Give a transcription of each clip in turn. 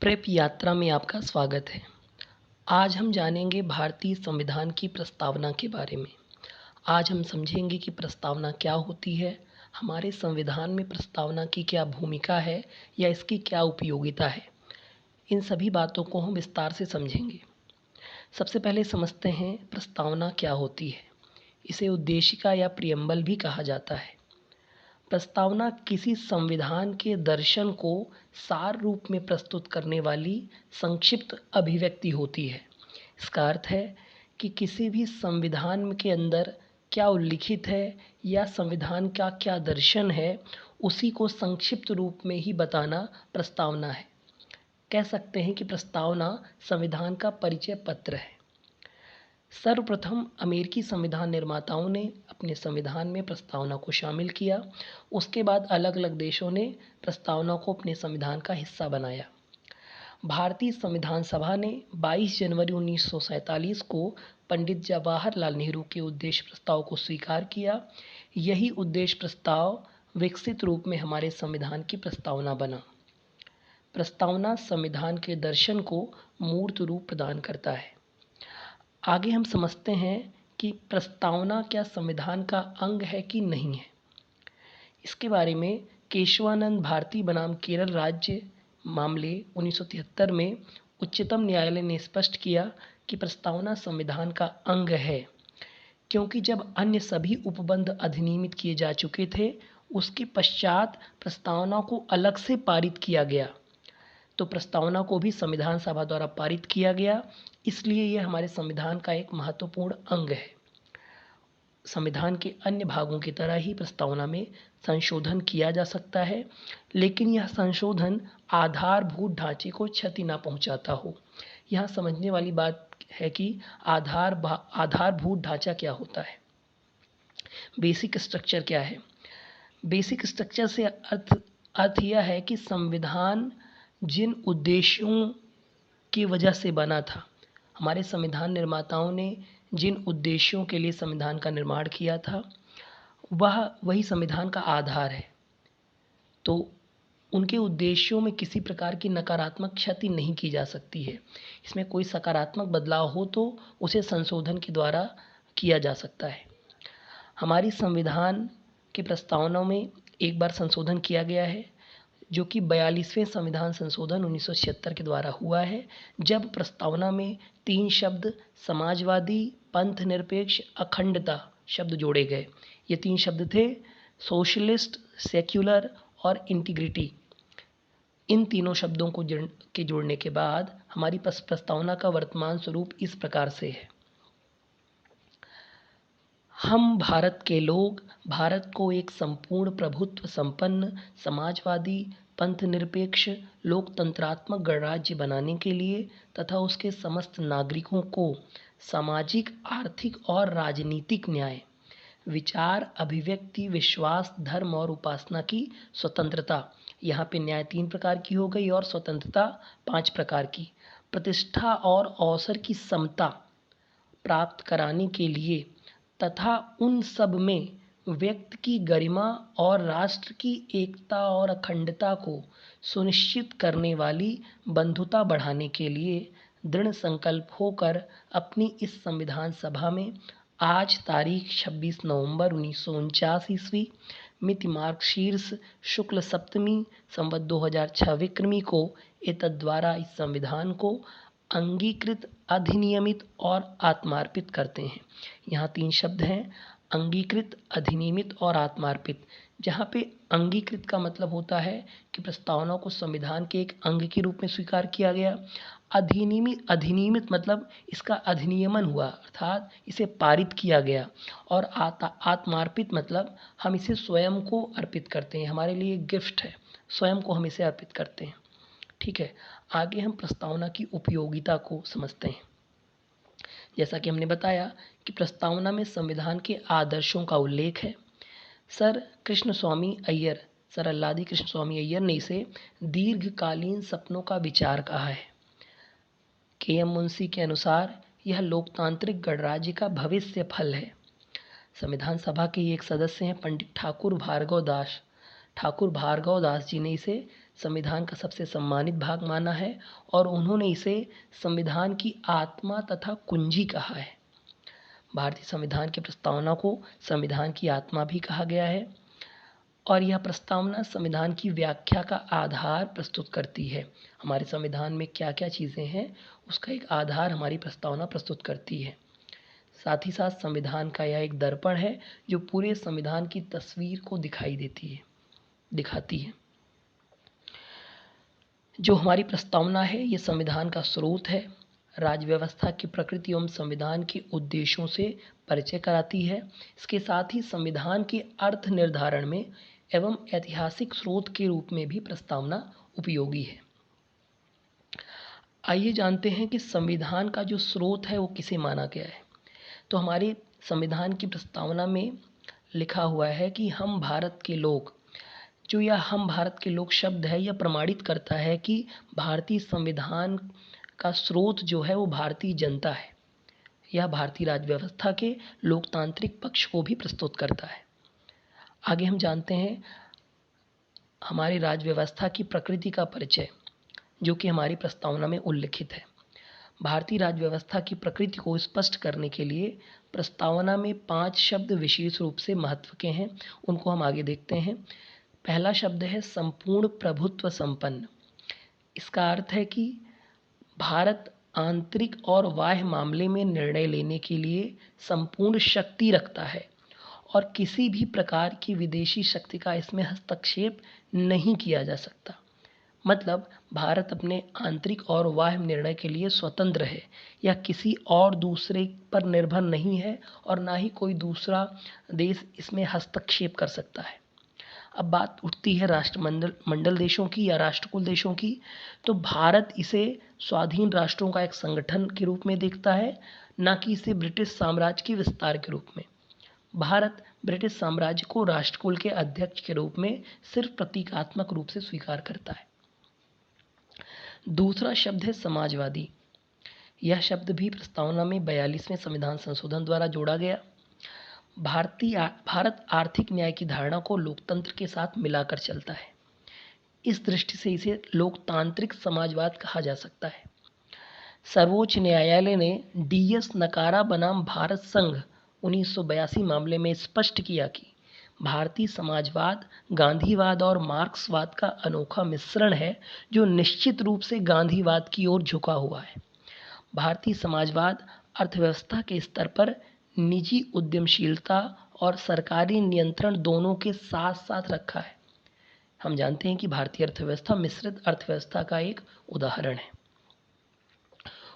Prep यात्रा में आपका स्वागत है। आज हम जानेंगे भारतीय संविधान की प्रस्तावना के बारे में। आज हम समझेंगे कि प्रस्तावना क्या होती है, हमारे संविधान में प्रस्तावना की क्या भूमिका है या इसकी क्या उपयोगिता है। इन सभी बातों को हम विस्तार से समझेंगे। सबसे पहले समझते हैं प्रस्तावना क्या होती है। इसे उद्देशिका या प्रियम्बल भी कहा जाता है। प्रस्तावना किसी संविधान के दर्शन को सार रूप में प्रस्तुत करने वाली संक्षिप्त अभिव्यक्ति होती है। इसका अर्थ है कि किसी भी संविधान के अंदर क्या उल्लिखित है या संविधान का क्या दर्शन है, उसी को संक्षिप्त रूप में ही बताना प्रस्तावना है। कह सकते हैं कि प्रस्तावना संविधान का परिचय पत्र है। सर्वप्रथम अमेरिकी संविधान निर्माताओं ने अपने संविधान में प्रस्तावना को शामिल किया। उसके बाद अलग अलग देशों ने प्रस्तावना को अपने संविधान का हिस्सा बनाया। भारतीय संविधान सभा ने 22 जनवरी 1947 को पंडित जवाहरलाल नेहरू के उद्देश्य प्रस्ताव को स्वीकार किया। यही उद्देश्य प्रस्ताव विकसित रूप में हमारे संविधान की प्रस्तावना बना। प्रस्तावना संविधान के दर्शन को मूर्त रूप प्रदान करता है। आगे हम समझते हैं कि प्रस्तावना क्या संविधान का अंग है कि नहीं है। इसके बारे में केशवानंद भारती बनाम केरल राज्य मामले 1973 में उच्चतम न्यायालय ने स्पष्ट किया कि प्रस्तावना संविधान का अंग है, क्योंकि जब अन्य सभी उपबंध अधिनियमित किए जा चुके थे, उसके पश्चात प्रस्तावना को अलग से पारित किया गया। तो प्रस्तावना को भी संविधान सभा द्वारा पारित किया गया, इसलिए यह हमारे संविधान का एक महत्वपूर्ण अंग है। संविधान के अन्य भागों की तरह ही प्रस्तावना में संशोधन किया जा सकता है, लेकिन यह संशोधन आधारभूत ढांचे को क्षति न पहुंचाता हो। यहाँ समझने वाली बात है कि आधारभूत ढांचा क्या होता है, बेसिक स्ट्रक्चर क्या है। बेसिक स्ट्रक्चर से अर्थ यह है कि संविधान जिन उद्देश्यों की वजह से बना था, हमारे संविधान निर्माताओं ने जिन उद्देश्यों के लिए संविधान का निर्माण किया था, वही संविधान का आधार है। तो उनके उद्देश्यों में किसी प्रकार की नकारात्मक क्षति नहीं की जा सकती है। इसमें कोई सकारात्मक बदलाव हो तो उसे संशोधन के द्वारा किया जा सकता है। हमारी संविधान की प्रस्तावनाओं में एक बार संशोधन किया गया है, जो कि 42वें संविधान संशोधन 1976 के द्वारा हुआ है, जब प्रस्तावना में 3 शब्द समाजवादी, पंथ निरपेक्ष, अखंडता शब्द जोड़े गए। ये 3 शब्द थे सोशलिस्ट, सेक्युलर और इंटीग्रिटी। इन तीनों शब्दों को जोड़ने के बाद हमारी प्रस्तावना का वर्तमान स्वरूप इस प्रकार से है। हम भारत के लोग भारत को एक संपूर्ण प्रभुत्व संपन्न, समाजवादी, पंथ निरपेक्ष, लोकतंत्रात्मक गणराज्य बनाने के लिए तथा उसके समस्त नागरिकों को सामाजिक, आर्थिक और राजनीतिक न्याय, विचार, अभिव्यक्ति, विश्वास, धर्म और उपासना की स्वतंत्रता, यहाँ पे न्याय 3 प्रकार की हो गई और स्वतंत्रता 5 प्रकार की, प्रतिष्ठा और अवसर की समता प्राप्त कराने के लिए तथा उन सब में व्यक्ति की गरिमा और राष्ट्र की एकता और अखंडता को सुनिश्चित करने वाली बंधुता बढ़ाने के लिए दृढ़ संकल्प होकर अपनी इस संविधान सभा में आज तारीख 26 नवंबर 1949 ईस्वी मिति मार्गशीर्ष शुक्ल सप्तमी संवत 2006 विक्रमी को एतद्द्वारा इस संविधान को अंगीकृत, अधिनियमित और आत्मार्पित करते हैं। यहाँ 3 शब्द हैं, अंगीकृत, अधिनियमित और आत्मार्पित। जहाँ पे अंगीकृत का मतलब होता है कि प्रस्तावना को संविधान के एक अंग के रूप में स्वीकार किया गया। अधिनियमित मतलब इसका अधिनियमन हुआ, अर्थात इसे पारित किया गया। और आत्मार्पित मतलब हम इसे स्वयं को अर्पित करते हैं, हमारे लिए गिफ्ट है, स्वयं को हम इसे अर्पित करते हैं। ठीक है, आगे हम प्रस्तावना की उपयोगिता को समझते हैं। जैसा कि हमने बताया कि प्रस्तावना में संविधान के आदर्शों का उल्लेख है। सर अल्लादी कृष्ण स्वामी अय्यर ने इसे दीर्घकालीन सपनों का विचार कहा है। के.एम. मुंशी के अनुसार यह लोकतांत्रिक गणराज्य का भविष्य फल है। संविधान सभा के एक सदस्य हैं पंडित ठाकुर भार्गव दास, ठाकुर भार्गव दास जी ने इसे संविधान का सबसे सम्मानित भाग माना है और उन्होंने इसे संविधान की आत्मा तथा कुंजी कहा है। भारतीय संविधान की प्रस्तावना को संविधान की आत्मा भी कहा गया है और यह प्रस्तावना संविधान की व्याख्या का आधार प्रस्तुत करती है। हमारे संविधान में क्या क्या चीज़ें हैं उसका एक आधार हमारी प्रस्तावना प्रस्तुत करती है। साथ ही साथ संविधान का यह एक दर्पण है जो पूरे संविधान की तस्वीर को दिखाती है। जो हमारी प्रस्तावना है ये संविधान का स्रोत है, राज्य व्यवस्था की प्रकृति एवं संविधान के उद्देश्यों से परिचय कराती है। इसके साथ ही संविधान के अर्थ निर्धारण में एवं ऐतिहासिक स्रोत के रूप में भी प्रस्तावना उपयोगी है। आइए जानते हैं कि संविधान का जो स्रोत है वो किसे माना गया है। तो हमारे संविधान की प्रस्तावना में लिखा हुआ है कि हम भारत के लोग, जो यह हम भारत के लोग शब्द है यह प्रमाणित करता है कि भारतीय संविधान का स्रोत जो है वो भारतीय जनता है। यह भारतीय राज्य व्यवस्था के लोकतांत्रिक पक्ष को भी प्रस्तुत करता है। आगे हम जानते हैं हमारी राज्य व्यवस्था की प्रकृति का परिचय, जो कि हमारी प्रस्तावना में उल्लिखित है। भारतीय राज्य व्यवस्था की प्रकृति को स्पष्ट करने के लिए प्रस्तावना में 5 शब्द विशेष रूप से महत्व के हैं, उनको हम आगे देखते हैं। पहला शब्द है संपूर्ण प्रभुत्व संपन्न। इसका अर्थ है कि भारत आंतरिक और बाह्य मामले में निर्णय लेने के लिए संपूर्ण शक्ति रखता है और किसी भी प्रकार की विदेशी शक्ति का इसमें हस्तक्षेप नहीं किया जा सकता। मतलब भारत अपने आंतरिक और बाह्य निर्णय के लिए स्वतंत्र है, या किसी और दूसरे पर निर्भर नहीं है और ना ही कोई दूसरा देश इसमें हस्तक्षेप कर सकता है। अब बात उठती है राष्ट्रमंडल देशों की या राष्ट्रकुल देशों की। तो भारत इसे स्वाधीन राष्ट्रों का एक संगठन के रूप में देखता है, ना कि इसे ब्रिटिश साम्राज्य के विस्तार के रूप में। भारत ब्रिटिश साम्राज्य को राष्ट्रकुल के अध्यक्ष के रूप में सिर्फ प्रतीकात्मक रूप से स्वीकार करता है। दूसरा शब्द है समाजवादी। यह शब्द भी प्रस्तावना में 42वें संविधान संशोधन द्वारा जोड़ा गया। भारत आर्थिक न्याय की धारणा को लोकतंत्र के साथ मिलाकर चलता है। इस दृष्टि से इसे लोकतांत्रिक समाजवाद कहा जा सकता है। सर्वोच्च न्यायालय ने DS नकारा बनाम भारत संघ 1982 मामले में स्पष्ट किया कि भारतीय समाजवाद गांधीवाद और मार्क्सवाद का अनोखा मिश्रण है, जो निश्चित रूप से गांधीवाद की ओर झुका हुआ है। भारतीय समाजवाद अर्थव्यवस्था के स्तर पर निजी उद्यमशीलता और सरकारी नियंत्रण दोनों के साथ साथ रखा है। हम जानते हैं कि भारतीय अर्थव्यवस्था मिश्रित अर्थव्यवस्था का एक उदाहरण है।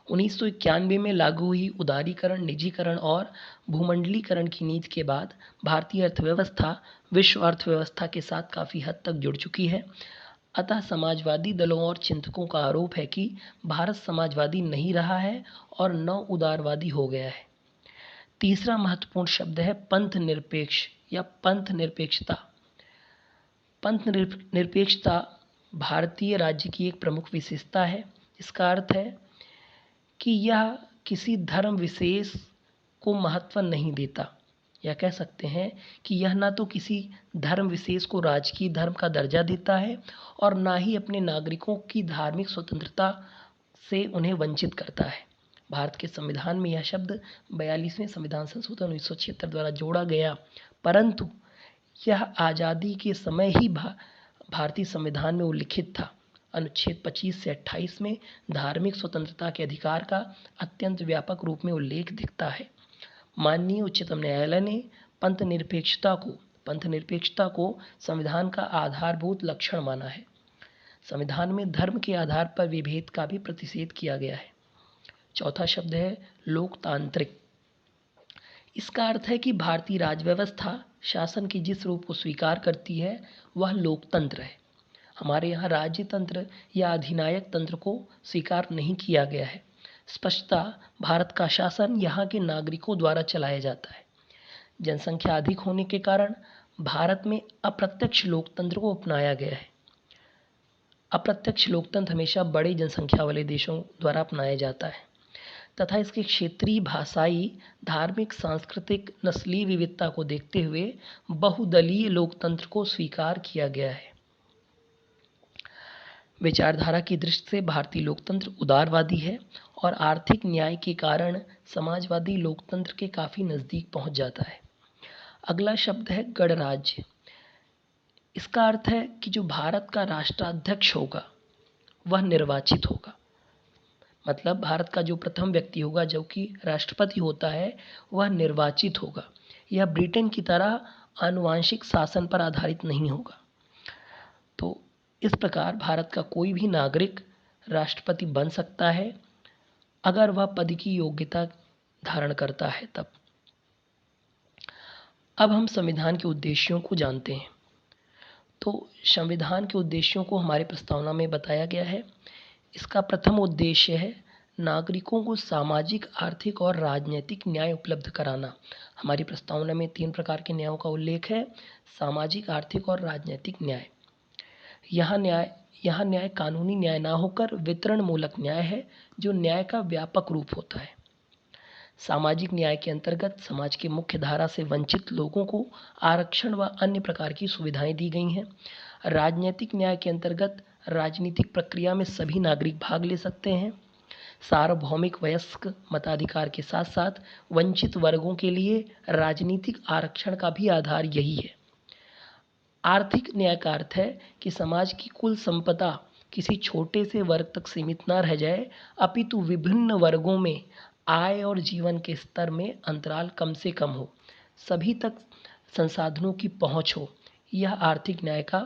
1991 में लागू हुई उदारीकरण, निजीकरण और भूमंडलीकरण की नीति के बाद भारतीय अर्थव्यवस्था विश्व अर्थव्यवस्था के साथ काफ़ी हद तक जुड़ चुकी है। अतः समाजवादी दलों और चिंतकों का आरोप है कि भारत समाजवादी नहीं रहा है और न उदारवादी हो गया है। तीसरा महत्वपूर्ण शब्द है पंथ निरपेक्ष या पंथ निरपेक्षता। पंथ निरपेक्षता भारतीय राज्य की एक प्रमुख विशेषता है। इसका अर्थ है कि यह किसी धर्म विशेष को महत्व नहीं देता, या कह सकते हैं कि यह ना तो किसी धर्म विशेष को राजकीय धर्म का दर्जा देता है और ना ही अपने नागरिकों की धार्मिक स्वतंत्रता से उन्हें वंचित करता है। भारत के संविधान में यह शब्द 42वें संविधान संशोधन 1976 द्वारा जोड़ा गया, परंतु यह आज़ादी के समय ही भारतीय संविधान में उल्लिखित था। अनुच्छेद 25 से 28 में धार्मिक स्वतंत्रता के अधिकार का अत्यंत व्यापक रूप में उल्लेख दिखता है। माननीय उच्चतम न्यायालय ने पंथ निरपेक्षता को संविधान का आधारभूत लक्षण माना है। संविधान में धर्म के आधार पर विभेद का भी प्रतिषेध किया गया है। चौथा शब्द है लोकतांत्रिक। इसका अर्थ है कि भारतीय राज्य व्यवस्था शासन के जिस रूप को स्वीकार करती है वह लोकतंत्र है। हमारे यहाँ राज्य तंत्र या अधिनायक तंत्र को स्वीकार नहीं किया गया है। स्पष्टता भारत का शासन यहाँ के नागरिकों द्वारा चलाया जाता है। जनसंख्या अधिक होने के कारण भारत में अप्रत्यक्ष लोकतंत्र को अपनाया गया है। अप्रत्यक्ष लोकतंत्र हमेशा बड़े जनसंख्या वाले देशों द्वारा अपनाया जाता है। तथा इसके क्षेत्रीय, भाषाई, धार्मिक, सांस्कृतिक, नस्लीय विविधता को देखते हुए बहुदलीय लोकतंत्र को स्वीकार किया गया है। विचारधारा की दृष्टि से भारतीय लोकतंत्र उदारवादी है और आर्थिक न्याय के कारण समाजवादी लोकतंत्र के काफ़ी नज़दीक पहुंच जाता है। अगला शब्द है गणराज्य। इसका अर्थ है कि जो भारत का राष्ट्राध्यक्ष होगा वह निर्वाचित होगा। मतलब भारत का जो प्रथम व्यक्ति होगा जो कि राष्ट्रपति होता है वह निर्वाचित होगा। यह ब्रिटेन की तरह आनुवंशिक शासन पर आधारित नहीं होगा। तो इस प्रकार भारत का कोई भी नागरिक राष्ट्रपति बन सकता है अगर वह पद की योग्यता धारण करता है तब। अब हम संविधान के उद्देश्यों को जानते हैं। तो संविधान के उद्देश्यों को हमारे प्रस्तावना में बताया गया है। इसका प्रथम उद्देश्य है नागरिकों को सामाजिक, आर्थिक और राजनीतिक न्याय उपलब्ध कराना। हमारी प्रस्तावना में 3 प्रकार के न्यायों का उल्लेख है: सामाजिक, आर्थिक और राजनीतिक न्याय। यह न्याय कानूनी न्याय ना होकर वितरण मूलक न्याय है, जो न्याय का व्यापक रूप होता है। सामाजिक न्याय के अंतर्गत समाज के मुख्य धारा से वंचित लोगों को आरक्षण व अन्य प्रकार की सुविधाएं दी गई हैं। राजनीतिक न्याय के अंतर्गत राजनीतिक प्रक्रिया में सभी नागरिक भाग ले सकते हैं। सार्वभौमिक वयस्क मताधिकार के साथ साथ वंचित वर्गों के लिए राजनीतिक आरक्षण का भी आधार यही है। आर्थिक न्याय का अर्थ है कि समाज की कुल संपदा किसी छोटे से वर्ग तक सीमित न रह जाए, अपितु विभिन्न वर्गों में आय और जीवन के स्तर में अंतराल कम से कम हो, सभी तक संसाधनों की पहुंच हो। यह आर्थिक न्याय का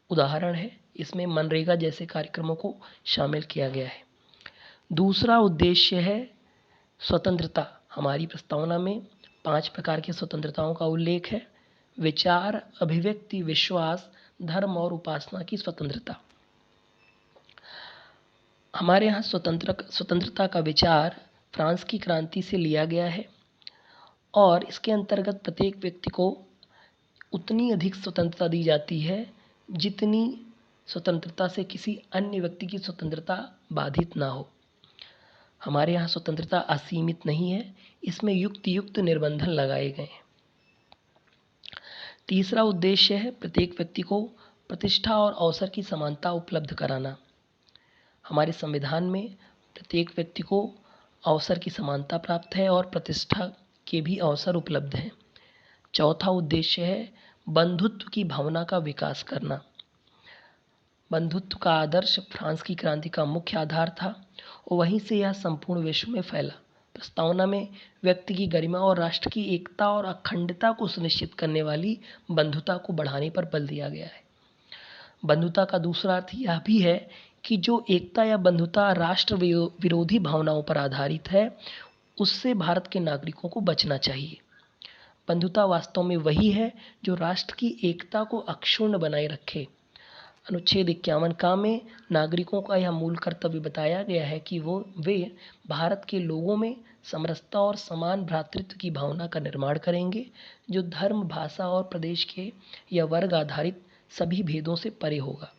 उदाहरण है। इसमें मनरेगा जैसे कार्यक्रमों को शामिल किया गया है। दूसरा उद्देश्य है स्वतंत्रता। हमारी प्रस्तावना में 5 प्रकार की स्वतंत्रताओं का उल्लेख है: विचार, अभिव्यक्ति, विश्वास, धर्म और उपासना की स्वतंत्रता। हमारे यहाँ स्वतंत्रता का विचार फ्रांस की क्रांति से लिया गया है और इसके अंतर्गत प्रत्येक व्यक्ति को उतनी अधिक स्वतंत्रता दी जाती है जितनी स्वतंत्रता से किसी अन्य व्यक्ति की स्वतंत्रता बाधित ना हो। हमारे यहाँ स्वतंत्रता असीमित नहीं है, इसमें युक्त निर्बंधन लगाए गए हैं। तीसरा उद्देश्य है प्रत्येक व्यक्ति को प्रतिष्ठा और अवसर की समानता उपलब्ध कराना। हमारे संविधान में प्रत्येक व्यक्ति को अवसर की समानता प्राप्त है और प्रतिष्ठा के भी अवसर उपलब्ध हैं। चौथा उद्देश्य है बंधुत्व की भावना का विकास करना। बंधुत्व का आदर्श फ्रांस की क्रांति का मुख्य आधार था और वहीं से यह संपूर्ण विश्व में फैला। प्रस्तावना में व्यक्ति की गरिमा और राष्ट्र की एकता और अखंडता को सुनिश्चित करने वाली बंधुता को बढ़ाने पर बल दिया गया है। बंधुता का दूसरा अर्थ यह भी है कि जो एकता या बंधुता राष्ट्र विरोधी भावनाओं पर आधारित है, उससे भारत के नागरिकों को बचना चाहिए। बंधुता वास्तव में वही है जो राष्ट्र की एकता को अक्षुण्ण बनाए रखे। अनुच्छेद 51 का में नागरिकों का यह मूल कर्तव्य बताया गया है कि वे भारत के लोगों में समरसता और समान भ्रातृत्व की भावना का निर्माण करेंगे, जो धर्म, भाषा और प्रदेश के या वर्ग आधारित सभी भेदों से परे होगा।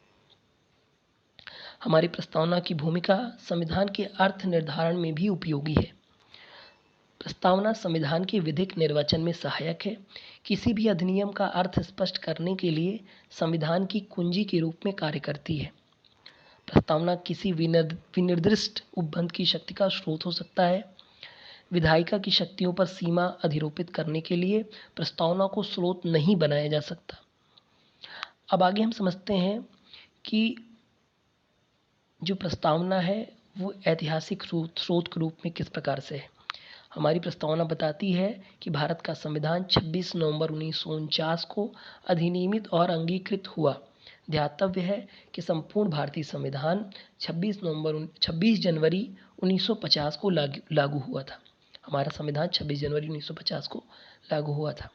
हमारी प्रस्तावना की भूमिका संविधान के अर्थ निर्धारण में भी उपयोगी है। प्रस्तावना संविधान के विधिक निर्वचन में सहायक है। किसी भी अधिनियम का अर्थ स्पष्ट करने के लिए संविधान की कुंजी के रूप में कार्य करती है। प्रस्तावना किसी विनिर्दिष्ट उपबंध की शक्ति का स्रोत हो सकता है। विधायिका की शक्तियों पर सीमा अधिरोपित करने के लिए प्रस्तावना को स्रोत नहीं बनाया जा सकता। अब आगे हम समझते हैं कि जो प्रस्तावना है वो ऐतिहासिक स्रोत के रूप में किस प्रकार से है। हमारी प्रस्तावना बताती है कि भारत का संविधान 26 नवंबर 1949 को अधिनियमित और अंगीकृत हुआ। ध्यातव्य है कि संपूर्ण भारतीय संविधान 26 जनवरी 1950 को लागू हुआ था। हमारा संविधान 26 जनवरी 1950 को लागू हुआ था।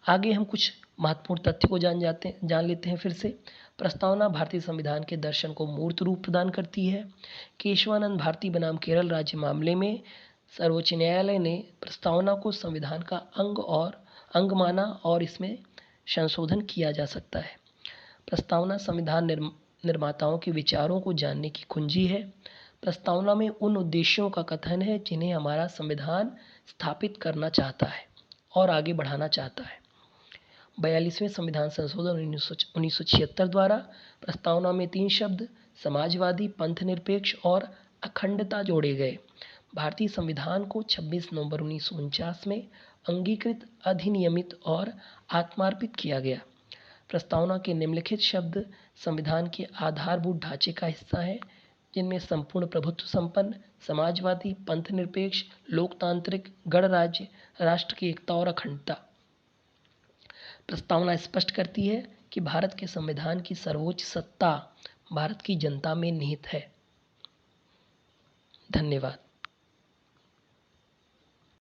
आगे हम कुछ महत्वपूर्ण तथ्य को जान लेते हैं फिर से। प्रस्तावना भारतीय संविधान के दर्शन को मूर्त रूप प्रदान करती है। केशवानंद भारती बनाम केरल राज्य मामले में सर्वोच्च न्यायालय ने प्रस्तावना को संविधान का अंग माना और इसमें संशोधन किया जा सकता है। प्रस्तावना संविधान निर्माताओं के विचारों को जानने की कुंजी है। प्रस्तावना में उन उद्देश्यों का कथन है जिन्हें हमारा संविधान स्थापित करना चाहता है और आगे बढ़ाना चाहता है। 42वें संविधान संशोधन 1976 द्वारा प्रस्तावना में 3 शब्द समाजवादी, पंथनिरपेक्ष और अखंडता जोड़े गए। भारतीय संविधान को 26 नवंबर 1949 में अंगीकृत, अधिनियमित और आत्मार्पित किया गया। प्रस्तावना के निम्नलिखित शब्द संविधान के आधारभूत ढांचे का हिस्सा हैं, जिनमें संपूर्ण प्रभुत्व संपन्न, समाजवादी, पंथनिरपेक्ष, लोकतांत्रिक, गणराज्य, राष्ट्र की एकता और अखंडता। प्रस्तावना स्पष्ट करती है कि भारत के संविधान की सर्वोच्च सत्ता भारत की जनता में निहित है। धन्यवाद।